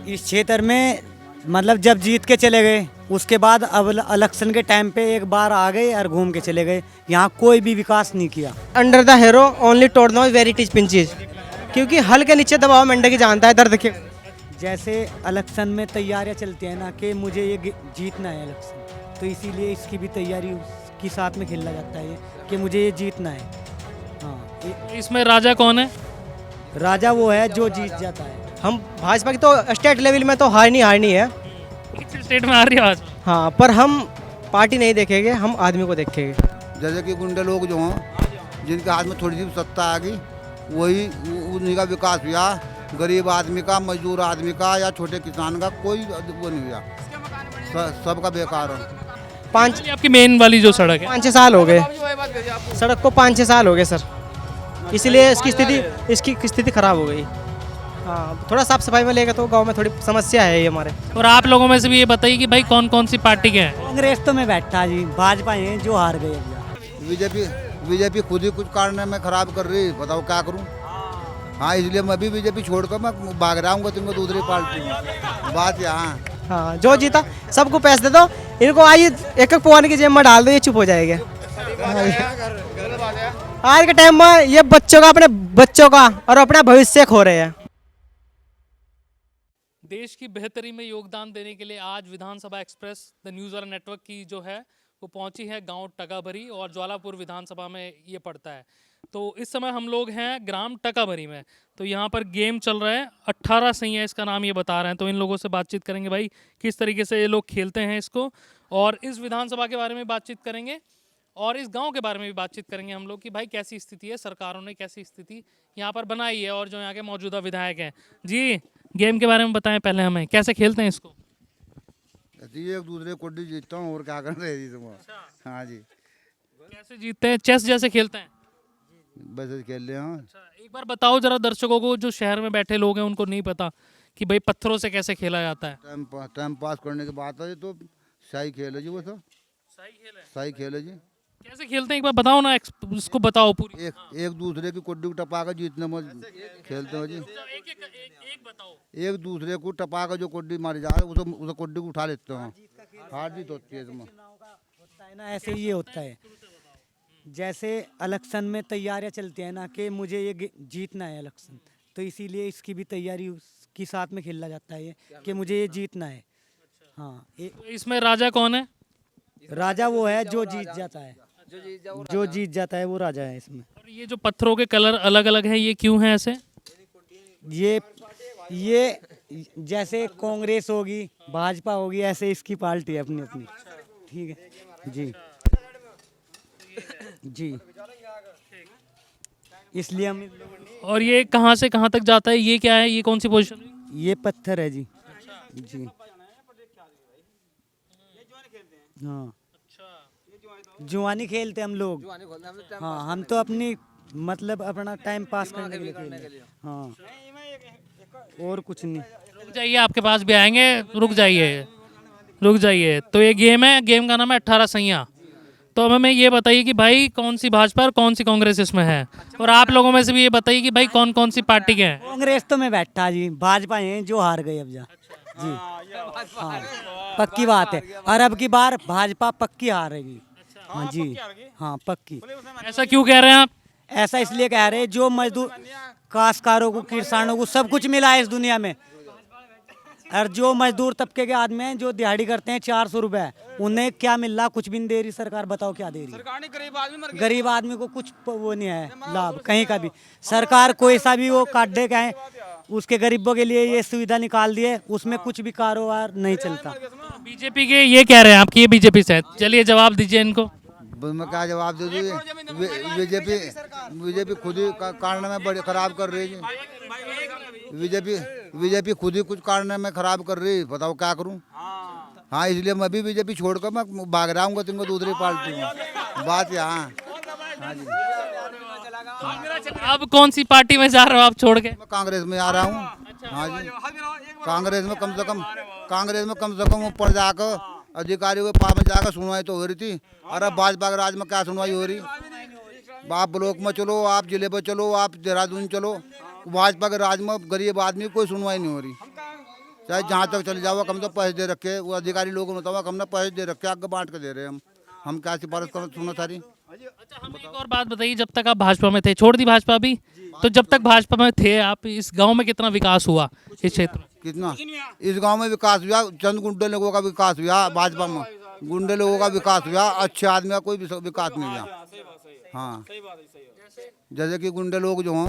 इस क्षेत्र में मतलब जब जीत के चले गए उसके बाद अब इलेक्शन के टाइम पे एक बार आ गए और घूम के चले गए। यहाँ कोई भी विकास नहीं किया। Under the hero only toad no very teach pinches, क्योंकि हल के नीचे दबाव मेंढक की जानता है दर्द के। जैसे इलेक्शन में तैयारियां चलती हैं ना कि मुझे ये जीतना है इलेक्शन, तो इसीलिए इसकी भी तैयारी उसके साथ में खेला जाता है कि मुझे ये जीतना है। हाँ, इसमें राजा कौन है? राजा वो है जो जीत जाता है। हम भाजपा की तो स्टेट लेवल में तो हारनी है। किस स्टेट में आ रही है आज? हाँ, पर हम पार्टी नहीं देखेंगे, हम आदमी को देखेंगे। जैसे कि गुंडे लोग जो हों जिनके हाथ में थोड़ी सी सत्ता आ गई वही उन्हीं का विकास हुआ। गरीब आदमी का, मजदूर आदमी का या छोटे किसान का कोई वो नहीं हुआ, सबका बेकार हो। आपकी मेन वाली जो सड़क है 5-6 साल हो गए सड़क को, 5-6 साल हो गए सर, इसलिए इसकी स्थिति खराब हो गई। हाँ, थोड़ा साफ सफाई में लेगा तो गांव में थोड़ी समस्या है ये हमारे। और आप लोगों में से भी ये बताइए कि भाई कौन कौन सी पार्टी के हैं? कांग्रेस तो मैं बैठा जी, भाजपा है जो हार गए। बीजेपी खुद ही कुछ कारण में खराब कर रही, बताओ क्या करूं। हाँ, इसलिए मैं भी बीजेपी छोड़कर मैं भाग रहा हूँ तुमको दूसरी पार्टी में। बात यहाँ। हाँ, जो जीता सबको पैसे दे दो, इनको आइए एक पवन की जेब में डाल दो, ये चुप हो जाएगा। आज के टाइम में ये अपने बच्चों का और अपना भविष्य खो रहे हैं। देश की बेहतरी में योगदान देने के लिए आज विधानसभा एक्सप्रेस द न्यूज़ वाला नेटवर्क की जो है वो पहुंची है गांव टकाभरी, और ज्वालापुर विधानसभा में ये पड़ता है। तो इस समय हम लोग हैं ग्राम टकाभरी में। तो यहाँ पर गेम चल रहा है, 18 सैया इसका नाम ये बता रहे हैं। तो इन लोगों से बातचीत करेंगे भाई किस तरीके से ये लोग खेलते हैं इसको, और इस विधानसभा के बारे में बातचीत करेंगे, और इस गांव के बारे में भी बातचीत करेंगे हम लोग कि भाई कैसी स्थिति है, सरकारों ने कैसी स्थिति यहाँ पर बनाई है, और जो यहाँ के मौजूदा विधायक हैं। जी, गेम के बारे में बताएं पहले हमें, कैसे खेलते हैं इसको? जी, एक दूसरे को जीतता हूँ और क्या कर रहे हैं तुम। हाँ जी। कैसे जीतते हैं? चेस जैसे खेलते हैं? बस खेल रहे हैं। अच्छा, एक बार बताओ जरा दर्शकों को, जो शहर में बैठे लोग हैं उनको नहीं पता कि भाई पत्थरों से कैसे खेला जाता है। टाइम पास करने की बात है तो सही खेल है जी, वो तो सही खेल है जी। कैसे खेलते हैं एक बार बताओ ना, उसको बताओ पूरी। एक दूसरे की कुड्डी को टपा कर जीतने में खेलते हो जी। एक बताओ। एक दूसरे को टपा कर जो कुड्डी मारी जा रही है उसे कुड्डी को उठा लेते हैं, हार जीत होती है इसमें। होता है ना, ऐसे ये होता है। जैसे इलेक्शन में तैयारियां चलती हैं ना कि मुझे ये जीतना है इलेक्शन, तो इसीलिए इसकी भी तैयारी उसके साथ में खेला जाता है कि मुझे ये जीतना है। हाँ, तो इसमें राजा कौन है? राजा वो है जो जीत जाता है, जो जीत जाता है वो राजा है इसमें। और ये जो पत्थरों के कलर अलग अलग हैं, ये क्यों हैं ऐसे? ये जैसे कांग्रेस होगी, भाजपा होगी, ऐसे इसकी पार्टी है अपनी अपनी। ठीक है जी जी, इसलिए हम। और ये कहाँ से कहाँ तक जाता है? ये क्या है? ये कौन सी पोजीशन है? ये पत्थर है जी। जी हाँ, जुआनी खेलते हम लोग। हाँ, हम तो अपनी मतलब अपना टाइम पास करने के लिए खेलते हैं। हाँ, और कुछ नहीं। रुक जाइए, आपके पास भी आएंगे, रुक जाइए। तो ये गेम है, गेम का नाम है 18 सैया। तो अब हमें ये बताइए कि भाई कौन सी भाजपा और कौन सी कांग्रेस इसमें है, और आप लोगों में से भी ये बताइए कि भाई कौन कौन सी पार्टी के हैं? कांग्रेस तो मैं बैठा जी, भाजपा है जो हार गई अब जा जी। हाँ, पक्की बात है, और अब की बार भाजपा पक्की हारेगी। हाँ जी, हाँ पक्की। ऐसा क्यों कह रहे हैं आप? ऐसा इसलिए कह रहे हैं, जो मजदूर काश्तकारों को, किसानों को सब कुछ मिला है इस दुनिया में, और जो मजदूर तबके के आदमी हैं जो दिहाड़ी करते हैं 400 रुपए, उन्हें क्या मिल रहा? कुछ भी नहीं दे रही सरकार। बताओ क्या दे रही है? गरीब आदमी को कुछ वो नहीं है लाभ कहीं का भी। सरकार कोई सा भी वो काटे का है, उसके गरीबों के लिए ये सुविधा निकाल दी है, उसमें कुछ भी कारोबार नहीं चलता। बीजेपी के ये कह रहे हैं आपकी, ये बीजेपी से है। चलिए जवाब दीजिए इनको। मैं क्या जवाब दे दूँ? बीजेपी खुद ही कारण में बड़े खराब कर रही है। बीजेपी खुद ही कुछ कारण में खराब कर रही है, बताओ क्या करूं। हाँ, इसलिए मैं भी बीजेपी छोड़कर मैं भाग रहा हूँ तुमको दूसरी पार्टी में। बात यहाँ। हाँ जी। अब कौन सी पार्टी में जा रहे हो आप छोड़ के? मैं कांग्रेस में आ रहा हूँ। हाँ जी, कांग्रेस में कम से कम ऊपर जाकर अधिकारियों के पास में जाकर सुनवाई तो हो रही थी, और अब भाजपा के राज में क्या सुनवाई हो रही? आप ब्लॉक में चलो, आप जिले पर चलो, आप देहरादून चलो, भाजपा के राज में गरीब आदमी कोई सुनवाई नहीं हो रही। चाहे जहाँ तक चले जाओ, कम तो पैसे दे रखे, वो अधिकारी लोगों ने बताओ हमने पैसे दे रखे, आगे बांट के दे रहे हैं हम क्या सिफारिश करो सुनो सारी। अच्छा हमें एक और बात बताइए, जब तक आप भाजपा में थे, छोड़ दी भाजपा भी, तो जब तक भाजपा में थे आप, इस गांव में कितना विकास हुआ इस क्षेत्र में? कितना इस गांव में विकास हुआ? चंद गुंडे लोगों का विकास हुआ, भाजपा में गुंडे लोगों का विकास हुआ, अच्छे आदमी का कोई विकास नहीं हुआ। हाँ, जैसे कि गुंडे लोग जो हों,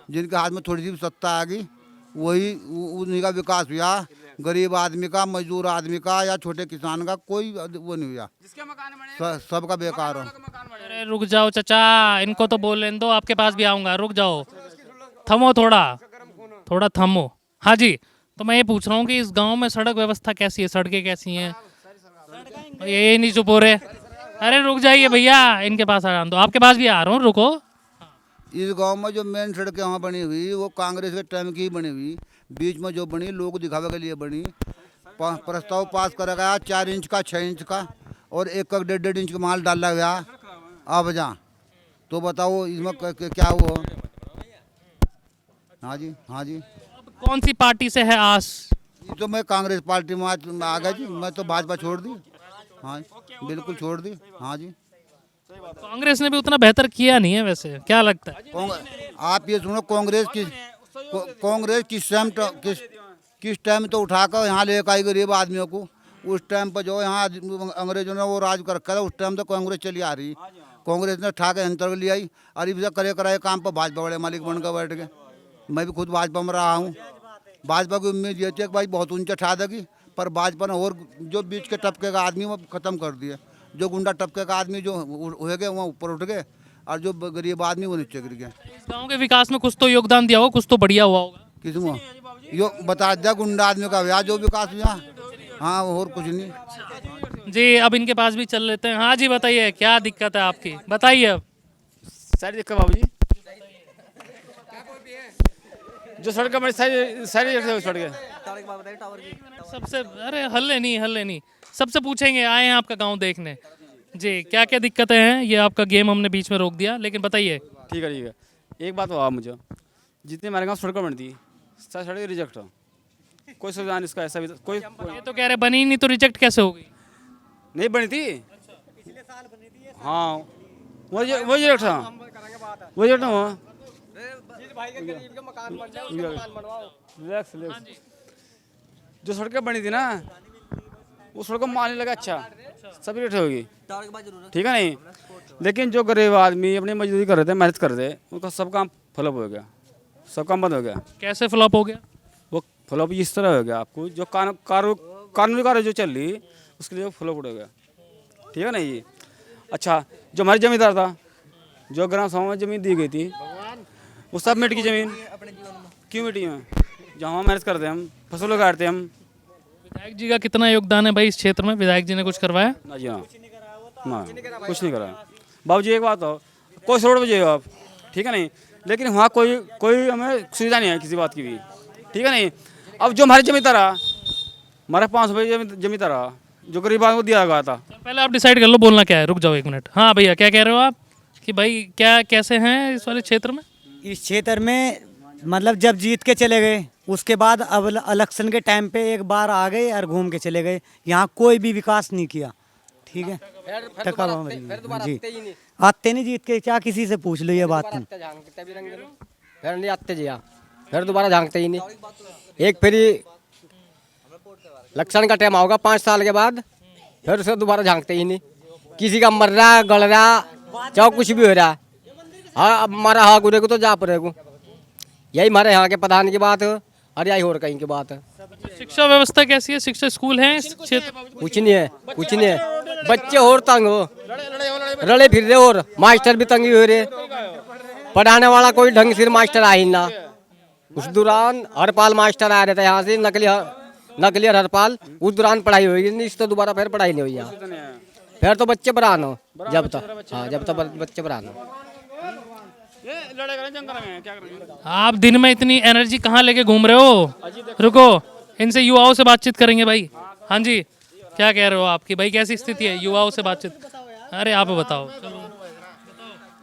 जिनके हाथ में थोड़ी सी सत्ता आ गई, वही उन्हीं का विकास हुआ। गरीब आदमी का, मजदूर आदमी का या छोटे किसान का कोई वो नहीं हुआ, सबका बेकार हो। अरे रुक जाओ चाचा, इनको तो बोल लेने दो, आपके पास भी आऊंगा, रुक जाओ, थमो थोड़ा थमो। हाँ जी, तो मैं ये पूछ रहा हूँ कि इस गांव में सड़क व्यवस्था कैसी है, सड़कें कैसी हैं? ये नहीं चुप हो रहे, अरे रुक जाइए भैया, इनके पास आ दो, आपके पास भी आ रहा हूँ, रुको। इस गांव में जो मेन सड़कें वहाँ बनी हुई, वो कांग्रेस के टाइम की ही बनी हुई। बीच में जो बनी लोग दिखावे के लिए बनी, प्रस्ताव पास करा गया 4 इंच का, 6 इंच का, और 1-1.5 इंच का माल डाला गया। अब जा तो बताओ इसमें क्या हुआ? हाँ जी, हाँ जी। अब कौन सी पार्टी से है आस? ये तो मैं कांग्रेस पार्टी में आज आ गया जी, मैं तो भाजपा छोड़ दी। हाँ बिल्कुल छोड़ दी। हाँ जी, कांग्रेस ने भी उतना बेहतर किया नहीं है वैसे, क्या लगता है? आप ये सुनो, कांग्रेस किस टाइम तो उठाकर यहाँ लेकर आई गरीब आदमियों को। उस टाइम पर जो यहाँ अंग्रेजों ने वो राज कर रखा था, उस टाइम तो कांग्रेस चली आ रही। कांग्रेस ने उठा के अंतर ले आई, और इसे करे कराए काम पर भाजपा बड़े मालिक बनकर बैठ गए। मैं भी खुद भाजपा में रहा हूँ। भाजपा की उम्मीद ये थी कि भाई बहुत ऊंचा उठा देगी, पर भाजपा ने और जो बीच के टपके का आदमी वो खत्म कर दिया। जो गुंडा टपके का आदमी जो हो गए वहाँ ऊपर उठ गए, और जो गरीब आदमी वो नीचे गिर गए। इस गांव के विकास में कुछ तो योगदान दिया होगा, कुछ तो बढ़िया हुआ होगा। किसमें यो बता दिया, गुंडा आदमी का ब्याह जो विकास हुआ। हाँ, और कुछ नहीं जी। अब इनके पास भी चल लेते हैं। हाँ जी, बताइए क्या दिक्कत है आपकी, बताइए। अब सारी दिक्कत बाबू जी, जो सड़क हमारी सारी सड़क सबसे, अरे हल्ले नहीं, सबसे पूछेंगे, आए हैं आपका गांव देखने जी, क्या क्या दिक्कतें हैं। ये आपका गेम हमने बीच में रोक दिया, लेकिन बताइए। ठीक है। एक बात हुआ मुझे, जितने हमारे गाँव सड़कें बनती सारी सड़कें रिजेक्ट हो, कोई सुविधा नहीं इसका। ऐसा भी कोई ये तो कह रहे बनी नहीं, तो रिजेक्ट कैसे होगी? नहीं बनी थी। हाँ, वो रिजेक्ट था, वो रिजेक्ट हुआ। जो सड़कें बनी थी ना, वो सड़कों में आने लगा, अच्छा सब रेट होगी, ठीक है नहीं। लेकिन जो गरीब आदमी अपनी मजदूरी कर रहे थे, मेहनत कर रहे थे, उनका सब काम फ्लॉप हो गया, सब काम बंद हो गया। कैसे फ्लॉप हो गया? वो फ्लॉप इस तरह हो गया, आपको जो कानूनी कार्य जो चल रही उसके लिए फ्लॉप हो गया, ठीक है ना ये। अच्छा, जो हमारी जमींदार था, जो ग्राम सभा में जमीन दी गई थी, वो सब मिट की ज़मीन क्यों मिटी है? जहाँ मेहनत करते हैं हम, फसल उगाड़ते हैं हम। विधायक जी का कितना योगदान है भाई इस क्षेत्र में? विधायक जी ने कुछ करवाया? ना जी, हाँ कुछ नहीं करा। बाबू जी एक बात हो, कोई रोड पर जाइए आप, ठीक है नहीं, लेकिन वहाँ कोई हमें सुविधा नहीं है किसी बात की भी, ठीक है नहीं। अब जो हमारी जमीन रहा, हमारे 500 रुपये जमीन रहा, जो गरीबान को दिया गया था। पहले आप डिसाइड कर लो बोलना क्या है, रुक जाओ 1 मिनट। हाँ भैया, क्या कह रहे हो आप कि भाई क्या कैसे हैं इस वाले क्षेत्र में? इस क्षेत्र में मतलब जब जीत के चले गए, उसके बाद अब इलेक्शन के टाइम पे एक बार आ गए और घूम के चले गए। यहाँ कोई भी विकास नहीं किया, ठीक है। टका जी आते नहीं जीत के, क्या किसी से पूछ लो ये बात तुम। फिर नहीं आते जी, फिर दोबारा झांकते ही नहीं। एक फिर इलेक्शन का टाइम होगा 5 साल के बाद, फिर उसे दोबारा झांकते ही नहीं। किसी का मर रहा, गल रहा, चाहे कुछ भी हो रहा, हाँ अब हमारा हाँ गुरे को तो जा पड़े को। यही हमारे यहाँ के प्रधान की बात है, और यही और कहीं की बात है। शिक्षा व्यवस्था कैसी है? शिक्षा स्कूल है इस क्षेत्र? कुछ नहीं है, कुछ नहीं है। बच्चे और तंग हो रले फिर रहे, और मास्टर भी तंग हो रहे। पढ़ाने वाला कोई ढंग से मास्टर आ ही ना। उस दौरान हरपाल मास्टर आ रहे थे यहाँ से, नकली हरपाल। उस दौरान पढ़ाई होगी नहीं, इस तो दोबारा फिर पढ़ाई नहीं हुई यहाँ। फिर तो बच्चे बरान हो जब तक, हाँ जब तक बच्चे बरान हो। आप दिन में इतनी एनर्जी कहाँ लेके घूम रहे हो? रुको, इनसे युवाओं से बातचीत करेंगे भाई। हाँ जी, क्या कह रहे हो आपकी भाई, कैसी स्थिति है युवाओं से बातचीत? अरे आप बताओ।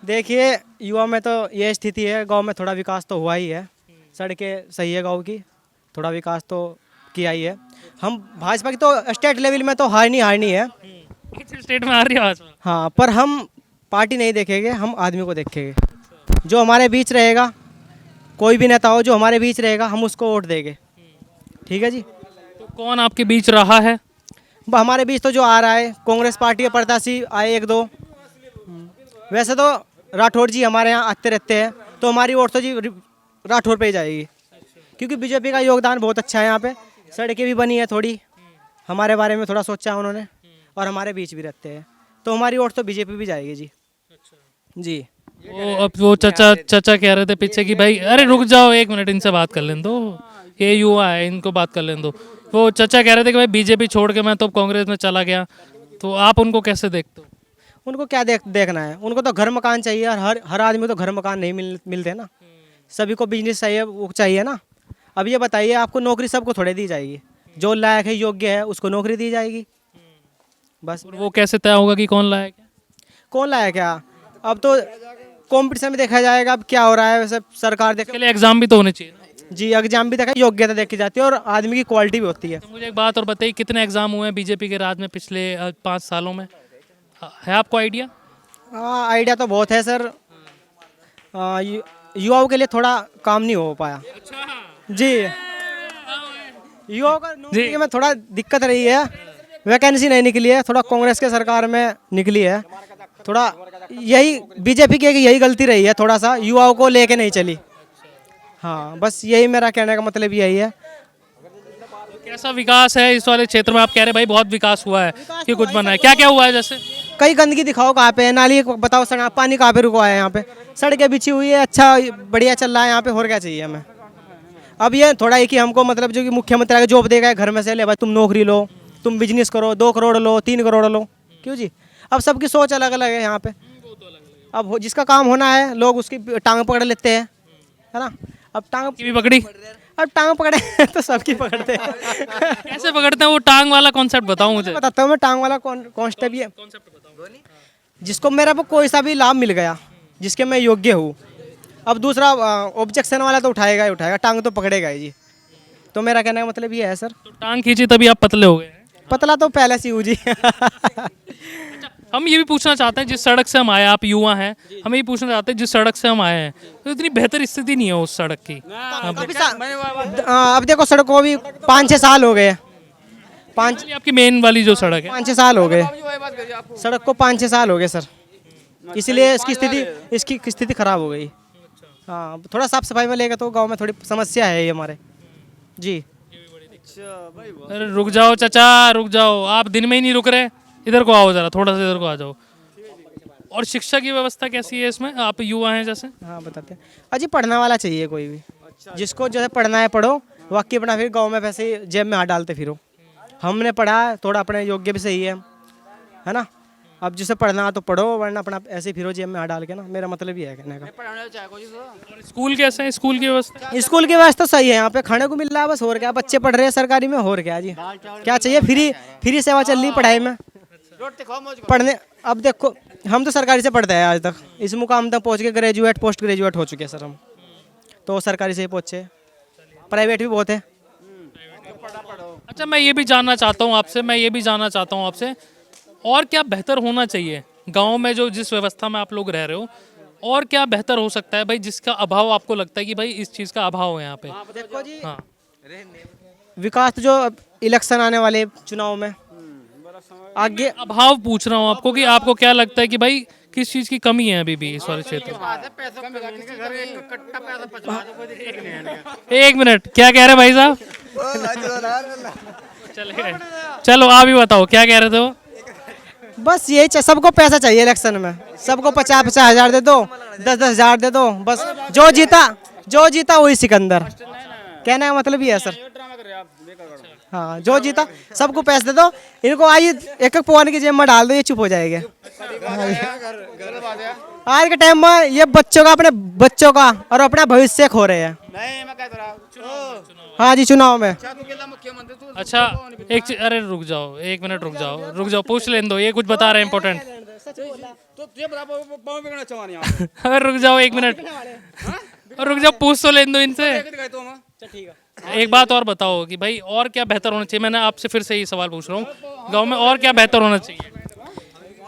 देखिए, युवा में तो ये स्थिति है, गांव में थोड़ा विकास तो हुआ ही है। सड़कें सही है गांव की, थोड़ा विकास तो की आई है। हम भाजपा की तो स्टेट लेवल में तो हारनी है। किस स्टेट में आ रही है भाजपा? हाँ, पर हम पार्टी नहीं देखेंगे, हम आदमी को देखेंगे। जो हमारे बीच रहेगा, कोई भी नेता हो जो हमारे बीच रहेगा, हम उसको वोट देंगे। ठीक है जी। तो कौन आपके बीच रहा है? हमारे बीच तो जो आ रहा है, कांग्रेस पार्टी के प्रत्याशी आए एक दो। वैसे तो राठौर जी हमारे यहाँ आते रहते हैं, तो हमारी वोट तो जी राठौर पे ही जाएगी, क्योंकि बीजेपी का योगदान बहुत अच्छा है। यहाँ पे सड़कें भी बनी है, थोड़ी हमारे बारे में थोड़ा सोचा है उन्होंने, और हमारे बीच भी रहते हैं, तो हमारी वोट तो बीजेपी भी जाएगी जी। जी। वो चाचा कह रहे थे पीछे कि भाई, अरे रुक जाओ 1 मिनट, इनसे बात कर लें दो, ये युवा है, इनको बात कर लें दो। वो चाचा कह रहे थे कि भाई बीजेपी छोड़ के मैं तो कांग्रेस में चला गया, तो आप उनको कैसे देखते हो? उनको क्या देखना है, उनको तो घर मकान चाहिए, और हर आदमी को तो घर मकान नहीं मिलते ना, सभी को बिजनेस चाहिए, वो चाहिए ना। अब ये बताइए, आपको नौकरी सबको थोड़े दी जाएगी, जो लायक है, योग्य है, उसको नौकरी दी जाएगी बस। और वो कैसे तय होगा कि कौन लायक है? कौन लायक है? अब तो कंपटीशन में देखा जाएगा अब क्या हो रहा है। वैसे सरकार देख इसके लिए एग्जाम भी तो होने चाहिए ना? जी, एग्जाम भी देखा, योग्यता देखी जाती है, और आदमी की क्वालिटी भी होती है। तो मुझे एक बात और बताइए, कितने एग्जाम हुए हैं बीजेपी के राज में पिछले 5 सालों में? है आपको आइडिया? हाँ, आइडिया तो बहुत है सर। युवाओं के लिए थोड़ा काम नहीं हो पाया जी। युवाओं का नौकरी में थोड़ा दिक्कत रही है, वैकेंसी नहीं निकली है, थोड़ा कांग्रेस के सरकार में निकली है। थोड़ा यही बीजेपी की यही गलती रही है, थोड़ा सा युवाओं को लेके नहीं चली। हाँ, बस यही मेरा कहने का मतलब यही है। कैसा विकास है इस वाले क्षेत्र में? आप कह रहे भाई बहुत विकास हुआ है कि कुछ बना है, क्या क्या हुआ है? जैसे कई गंदगी दिखाओ कहाँ पे है, नाली बताओ, सड़क पानी कहाँ पे रुका है, यहाँ पे सड़कें बिछी हुई है, अच्छा बढ़िया चल रहा है यहाँ पे, और क्या चाहिए हमें? अब ये थोड़ा है कि हमको मतलब जो कि मुख्यमंत्री आगे जॉब देगा घर में से, ले भाई तुम नौकरी लो, तुम बिजनेस करो, 2 करोड़ लो, 3 करोड़ लो, क्यों जी? अब सबकी सोच अलग अलग है यहाँ पे। अब जिसका काम होना है, लोग उसकी टांग पकड़ लेते हैं, है ना। अब टांग की भी पकड़ी? अब टांग पकड़े तो सबकी पकड़ते हैं। कैसे पकड़ते हैं? वो टांग वाला कॉन्सेप्ट बताओ मुझे। बताता हूँ मैं, टांग वाला कॉन्स्टेबल ये, जिसको मेरा को कोई सा भी लाभ मिल गया, जिसके मैं योग्य हूँ, अब दूसरा ऑब्जेक्शन वाला तो उठाएगा ही उठाएगा, टांग तो पकड़ेगा ही जी। तो मेरा कहने का मतलब ये है सर। तो टांग खींची तभी आप पतले हो गए? पतला तो पहले से हूँ जी। हम ये भी पूछना चाहते हैं, जिस सड़क से हम आए, आप युवा हैं, हम ये पूछना चाहते हैं जिस सड़क से हम आए हैं, तो इतनी बेहतर स्थिति नहीं है उस सड़क की। अब देखो सड़क को भी 5-6 साल हो गए, 5 आपकी मेन वाली जो सड़क है, 5-6 साल हो गए सड़क को, 5-6 साल हो गए सर, इसलिए इसकी स्थिति खराब हो गई। हाँ, थोड़ा साफ सफाई में लेगा तो गांव में थोड़ी समस्या है ये हमारे जी। अरे रुक जाओ चाचा, रुक जाओ, आप दिन में ही नहीं रुक रहे, इधर को आओ जरा, थोड़ा सा इधर को आ जाओ। और शिक्षा की व्यवस्था कैसी है इसमें? आप युवा हैं जैसे। हाँ, बताते हैं। अजी पढ़ने वाला चाहिए कोई भी, जिसको जो है पढ़ना है पढ़ो, बाकी अपना फिर गांव में वैसे ही जेब में हाथ डालते फिरो। हमने पढ़ा है, थोड़ा अपने योग्य भी सही है ना। अब जिसे पढ़ना है तो पढ़ो, वरना अपना ऐसे फिरो जेब में हाथ डाल के ना, मेरा मतलब ये है कहने का। स्कूल कैसे है? स्कूल की व्यवस्था? स्कूल की व्यवस्था सही है, यहाँ पे खाने को मिल रहा है बस, और क्या, बच्चे पढ़ रहे हैं सरकारी में, और क्या जी, क्या चाहिए? फ्री सेवा चल रही पढ़ाई में, पढ़ने। अब देखो, हम तो सरकारी से पढ़ते हैं आज तक, इस मुकाम तक पहुँच के ग्रेजुएट पोस्ट ग्रेजुएट हो चुके हैं सर हम, तो सरकारी से ही पहुँचे, प्राइवेट भी बहुत है। अच्छा, मैं ये भी जानना चाहता हूँ आपसे, और क्या बेहतर होना चाहिए गांव में, जो जिस व्यवस्था में आप लोग रह रहे हो, और क्या बेहतर हो सकता है भाई, जिसका अभाव आपको लगता है कि भाई इस चीज़ का अभाव है यहाँ पे? देखो जी, हाँ, विकास तो जो इलेक्शन आने वाले चुनाव में आगे, अभाव पूछ रहा हूँ आपको कि आपको क्या लगता है कि भाई किस चीज़ की कमी है अभी भी इस वाले क्षेत्र में? 1 मिनट, क्या कह रहे भाई साहब? चलो आप ही बताओ, क्या कह रहे थे वो? बस यही सबको पैसा चाहिए इलेक्शन में, सबको 50-50 हज़ार दे दो, 10-10 हज़ार दे दो, बस जो जीता वही सिकंदर, कहने का मतलब ये है सर। हाँ, जो जीता सबको पैसे दे दो, इनको आइए एक पवान की जेब में डाल दो, ये चुप हो जाएंगे। आज के टाइम में ये अपने बच्चों का और अपना भविष्य खो रहे हैं। हाँ जी, चुनाव में। अच्छा, अरे रुक जाओ 1 मिनट, रुक जाओ, पूछ लेने दो, ये कुछ बता रहे हैं इम्पोर्टेंट। अरे रुक जाओ 1 मिनट, रुक जाओ, पूछ तो लेने दो इनसे। एक बात और बताओ कि भाई और क्या बेहतर होना चाहिए। मैंने आपसे फिर से यही सवाल पूछ रहा हूँ, गांव में और क्या बेहतर होना चाहिए।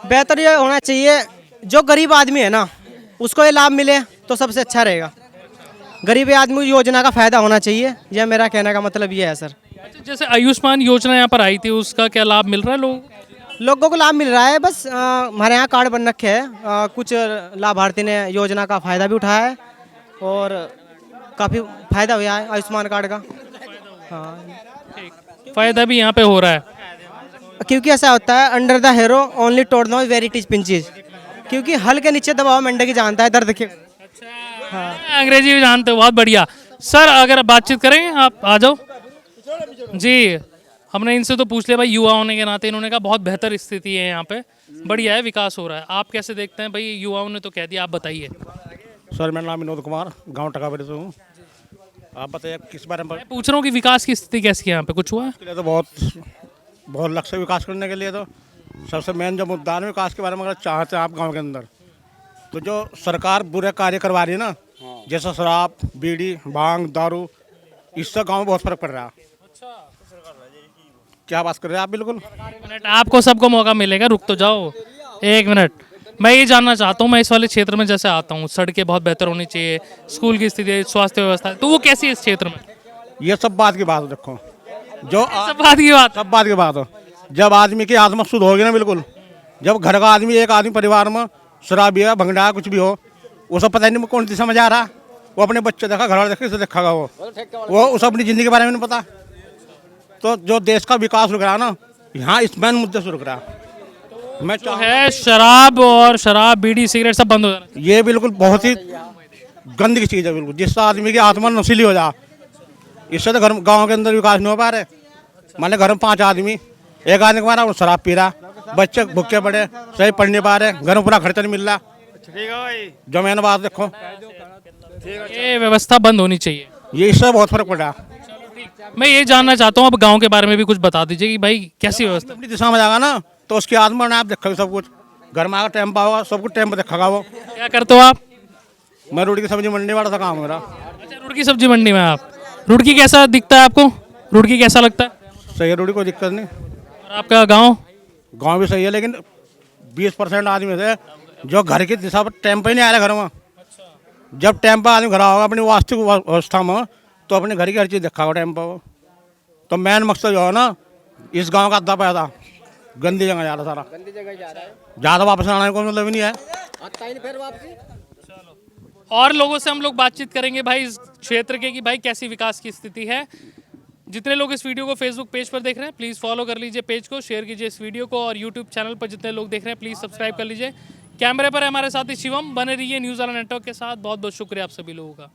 बेहतर ये होना चाहिए जो गरीब आदमी है ना उसको ये लाभ मिले तो सबसे अच्छा रहेगा। गरीब आदमी को योजना का फायदा होना चाहिए, यह मेरा कहने का मतलब ये है सर। अच्छा, जैसे आयुष्मान योजना यहाँ पर आई थी, उसका क्या लाभ मिल रहा है लोगों को लाभ मिल रहा है, बस हमारे यहाँ कार्ड बन रखे हैं। कुछ लाभार्थी ने योजना का फायदा भी उठाया है और काफ़ी फायदा हुआ है आयुष्मान कार्ड का। हाँ, फायदा भी यहाँ पे हो रहा है। क्योंकि ऐसा होता है under the hero only toad no very teach pinches, क्योंकि हल के नीचे दबाव मेंढक की जानता है दर्द के। अंग्रेजी भी जानते हो, बहुत बढ़िया। सर अगर बातचीत करेंगे, आप आ जाओ जी। हमने इनसे तो पूछ लिया भाई, युवा होने के नाते इन्होंने कहा बहुत बेहतर स्थिति है यहाँ पे, बढ़िया है, विकास हो रहा है। आप कैसे देखते हैं भाई, युवाओं ने तो कह दिया, आप बताइए। सर मेरा नाम विनोद कुमार, गांव टकाबरी से हूँ। आप बताइए किस बारे में। मैं पूछ रहा हूँ कि विकास की स्थिति कैसी है यहाँ पे, कुछ हुआ है? के लिए तो बहुत लक्ष्य विकास करने के लिए तो सबसे मेन जो मुद्दा है विकास के बारे में अगर चाहते हैं आप गांव के अंदर, तो जो सरकार बुरे कार्य करवा रही है ना, जैसा शराब, बीड़ी, भांग, दारू, इससे गांव में बहुत फर्क पड़ रहा है। क्या बात कर रहे हैं आप? बिल्कुल। मिनट, आपको सबको मौका मिलेगा, रुक तो जाओ एक मिनट। मैं ये जानना चाहता हूँ, मैं इस वाले क्षेत्र में जैसे आता हूँ, सड़कें बहुत बेहतर होनी चाहिए, स्कूल की स्थिति, स्वास्थ्य व्यवस्था, तो वो कैसी है इस क्षेत्र में? ये सब बात की बात है। देखो जो सब बात की बात हो, जब आदमी की आत्मा शुद्ध होगी ना, बिल्कुल, जब घर का आदमी, एक आदमी परिवार में शराबी है, भंगड़ा कुछ भी हो, वो सब पता नहीं कौन सी समझ आ रहा, वो अपने बच्चे देखा, घर वाले देखा, इसे देखागा वो उसे अपनी जिंदगी के बारे में नहीं पता। तो जो देश का विकास रुक रहा है ना, यहाँ इस मेन मुद्दे से रुक रहा है। मैं जो है शराब बीड़ी सिगरेट सब बंद हो जाना, ये बिल्कुल बहुत ही गंदी चीज़ है बिल्कुल, जिससे आदमी की आत्मा नशीली हो जाए। इससे तो घर गाँव के अंदर विकास नहीं हो पा रहे। मान घर में 5 आदमी, एक आदमी हमारा वो शराब पी रहा, बच्चे भूखे पड़े, सही पढ़ नहीं पा रहे, घर में पूरा खर्चा नहीं मिल रहा। जो मैंने बात देखो, ये व्यवस्था बंद होनी चाहिए। ये इससे बहुत फर्क पड़ रहा है। मैं ये जानना चाहता हूँ, अब गांव के बारे में भी कुछ बता दीजिए कि भाई कैसी व्यवस्था। अपनी दिशा में जाएगा ना तो उसकी आत्मा ने आप देखोगे सब कुछ, घर में आकर टाइम पाओगा, सब कुछ टाइम पर देखेगा वो। क्या करते हो आप? मैं रोटी की सब्जी मंडी वाला था काम मेरा। अच्छा, रुड़की सब्जी मंडी में आप। रुड़की कैसा दिखता है आपको? रुड़की कैसा लगता है? सही है, रोटी कोई दिक्कत नहीं। और आपका गाँव भी सही है, लेकिन 20% आदमी से जो घर की दिशा पर टाइम पर ही नहीं आ रहा घर में। जब टाइम पर आदमी घर आओगा अपनी वास्तविक अवस्था में, तो अपने घर की हर चीज़ देखागा टाइम पर। तो मेन मकसद जो है ना, इस गांव का अद्धा पैदा गंदी जगह जा रहा, सारा ज़्यादा वापस आने को मतलब ही नहीं है। और लोगों से हम लोग बातचीत करेंगे भाई इस क्षेत्र के कि भाई कैसी विकास की स्थिति है। जितने लोग इस वीडियो को फेसबुक पेज पर देख रहे हैं, प्लीज़ फॉलो कर लीजिए पेज को, शेयर कीजिए इस वीडियो को, और यूट्यूब चैनल पर जितने लोग देख रहे हैं प्लीज़ सब्सक्राइब कर लीजिए। कैमरे पर हमारे साथ ही शिवम, बने रहिए न्यूज़ वाला नेटवर्क के साथ। बहुत बहुत शुक्रिया आप सभी लोगों का।